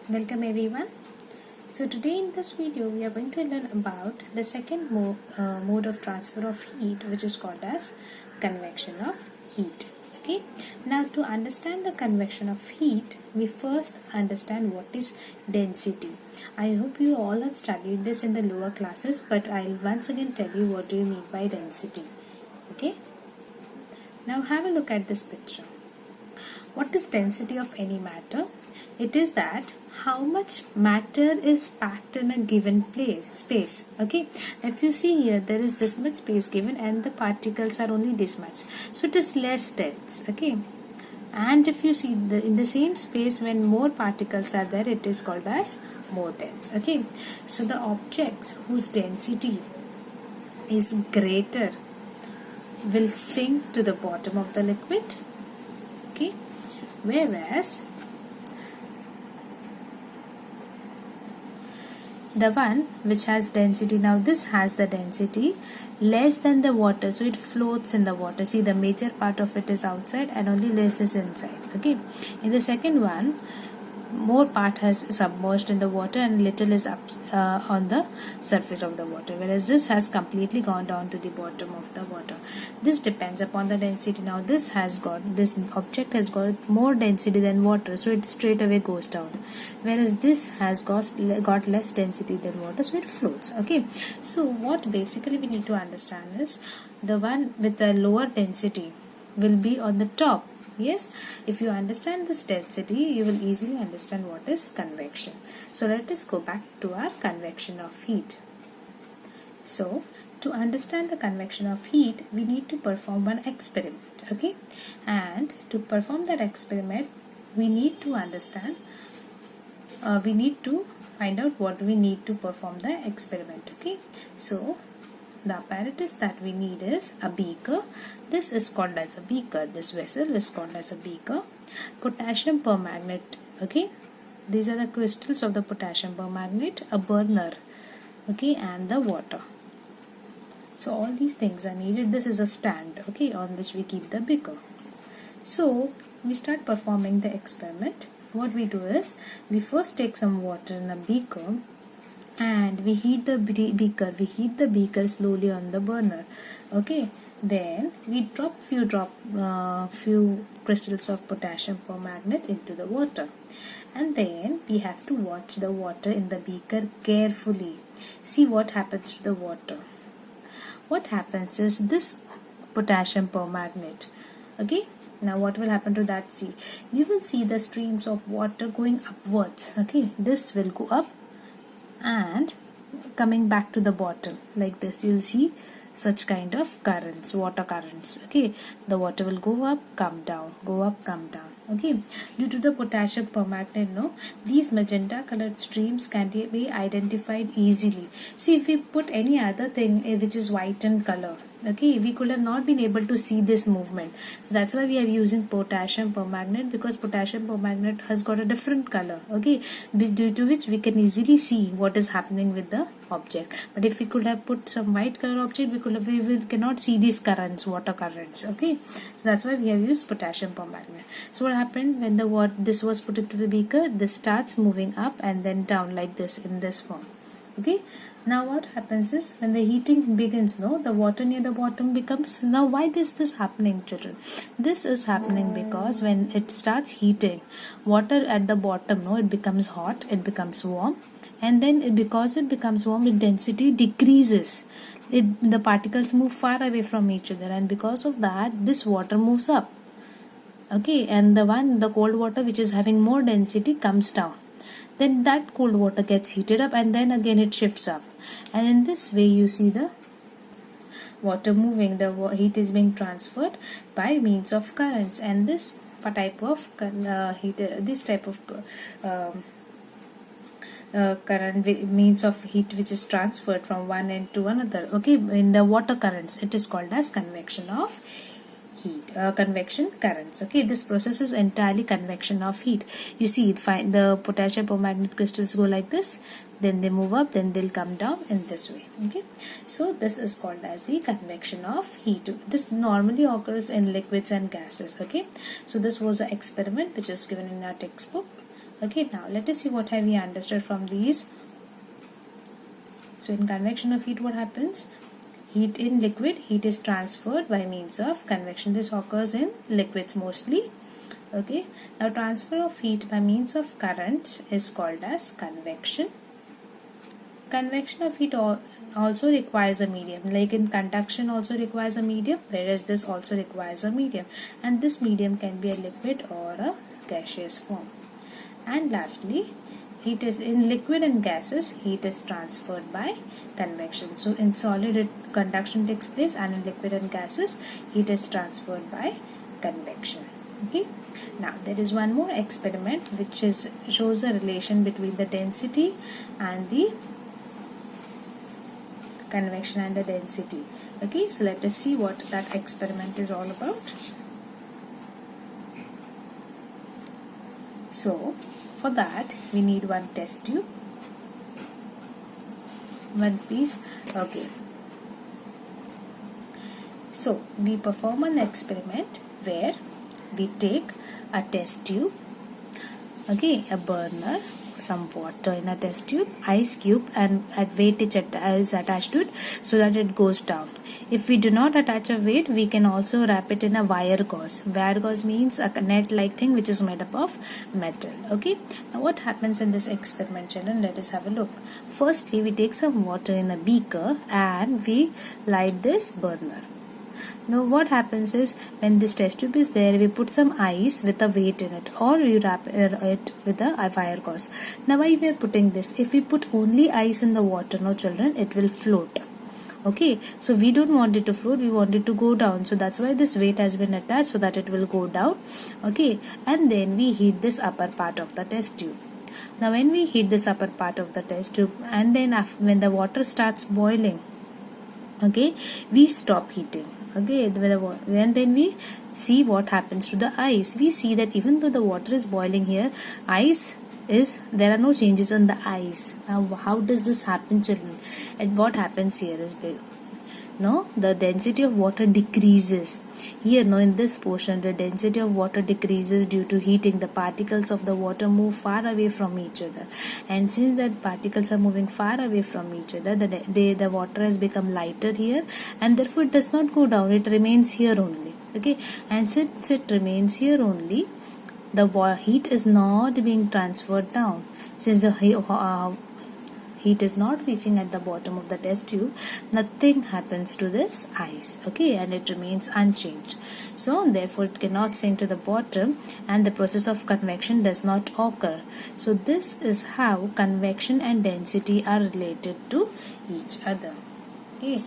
Welcome everyone. So today in this video we are going to learn about the second mode of transfer of heat, which is called as convection of heat. Okay. Now to understand the convection of heat, we first understand what is density. I hope you all have studied this in the lower classes, but I'll once again tell you what do you mean by density. Okay. Now have a look at this picture. What is density of any matter? It is that how much matter is packed in a given space. Okay, if you see here, there is this much space given and the particles are only this much, so it is less dense. Okay, and if you see in the same space, when more particles are there, it is called as more dense. Okay, so the objects whose density is greater will sink to the bottom of the liquid. Okay, whereas the one which has density, now this has the density less than the water, so it floats in the water. See, the major part of it is outside and only less is inside. Okay, in the second one, more part has submerged in the water and little is up on the surface of the water, whereas this has completely gone down to the bottom of the water. This depends upon the density. Now this object has got more density than water, so it straight away goes down, whereas this has got less density than water, so it floats. Okay, so what basically we need to understand is the one with the lower density will be on the top. Yes, if you understand this density, you will easily understand what is convection. So let us go back to our convection of heat. So to understand the convection of heat, we need to perform one experiment. Okay, and to perform that experiment, we need to understand, we need to find out what we need to perform the experiment. Okay, so the apparatus that we need is a beaker. This is called as a beaker. This vessel is called as a beaker. Potassium permanganate. Okay, these are the crystals of the potassium permanganate, a burner, okay, and the water. So all these things are needed. This is a stand, okay, on which we keep the beaker. So we start performing the experiment. What we do is, we first take some water in a beaker and we heat the beaker. We heat the beaker slowly on the burner. Okay, then we drop few crystals of potassium permanganate into the water, and then we have to watch the water in the beaker carefully. See what happens to the water. What happens is this potassium permanganate. Okay, now what will happen to that? See, you will see the streams of water going upwards. Okay, this will go up and coming back to the bottom like this. You'll see such kind of currents, water currents. Okay, the water will go up, come down, go up, come down. Okay, due to the potassium permanganate, these magenta colored streams can be identified easily. See, if we put any other thing which is white in color, okay, we could have not been able to see this movement. So that's why we are using potassium permanganate, because potassium permanganate has got a different color, okay, due to which we can easily see what is happening with the object. But if we could have put some white color object, we cannot see these currents, water currents. Okay, so that's why we have used potassium permanganate. So what happened when this was put into the beaker? This starts moving up and then down like this, in this form. Okay, now what happens is, when the heating begins, the water near the bottom becomes, now why is this happening, children? This is happening because when it starts heating, water at the bottom, it becomes hot, it becomes warm, and then because it becomes warm, the density decreases. The particles move far away from each other, and because of that, this water moves up. Okay, and the cold water which is having more density comes down. Then that cold water gets heated up, and then again it shifts up, and in this way you see the water moving. The heat is being transferred by means of currents, and this type of current means of heat which is transferred from one end to another. Okay, in the water currents, it is called as convection of heat, convection currents. Okay, this process is entirely convection of heat. You see, the potassium permanganate crystals go like this, then they move up, then they'll come down in this way. Okay, so this is called as the convection of heat. This normally occurs in liquids and gases. Okay, so this was an experiment which is given in our textbook. Okay, now let us see what have we understood from these. So in convection of heat, what happens? Heat in liquid, heat is transferred by means of convection. This occurs in liquids mostly. Okay, now transfer of heat by means of currents is called as convection. Convection of heat also requires a medium, like in conduction also requires a medium, whereas this also requires a medium, and this medium can be a liquid or a gaseous form. And lastly, heat is in liquid and gases, heat is transferred by convection. So in solid conduction takes place, and in liquid and gases heat is transferred by convection. Okay, now there is one more experiment which shows a relation between the density and the convection and the density. Okay, so let us see what that experiment is all about. So for that we need one test tube, one piece. Okay, so we perform an experiment where we take a test tube, okay, a burner, some water in a test tube, ice cube, and a weight is attached to it so that it goes down. If we do not attach a weight, we can also wrap it in a wire gauze. Wire gauze means a net like thing which is made up of metal. Okay, now what happens in this experiment, children? Let us have a look. Firstly, we take some water in a beaker and we light this burner. Now what happens is, when this test tube is there, we put some ice with a weight in it, or you wrap it with a wire gauze. Now why we are putting this? If we put only ice in the water, no children, it will float. Okay, so we don't want it to float, we want it to go down. So that's why this weight has been attached, so that it will go down. Okay, and then we heat this upper part of the test tube. Now when we heat this upper part of the test tube, and then when the water starts boiling, okay, we stop heating. Okay, and then we see what happens to the ice. We see that even though the water is boiling here, there are no changes on the ice. Now how does this happen, children? And what happens here is the density of water decreases. Here, in this portion, the density of water decreases due to heating. The particles of the water move far away from each other, and since the particles are moving far away from each other, the water has become lighter here, and therefore it does not go down. It remains here only. Okay, and since it remains here only, the heat is not being transferred down. Since the heat is not reaching at the bottom of the test tube, nothing happens to this ice. Okay, and it remains unchanged. So therefore it cannot sink to the bottom, and the process of convection does not occur. So this is how convection and density are related to each other. Okay.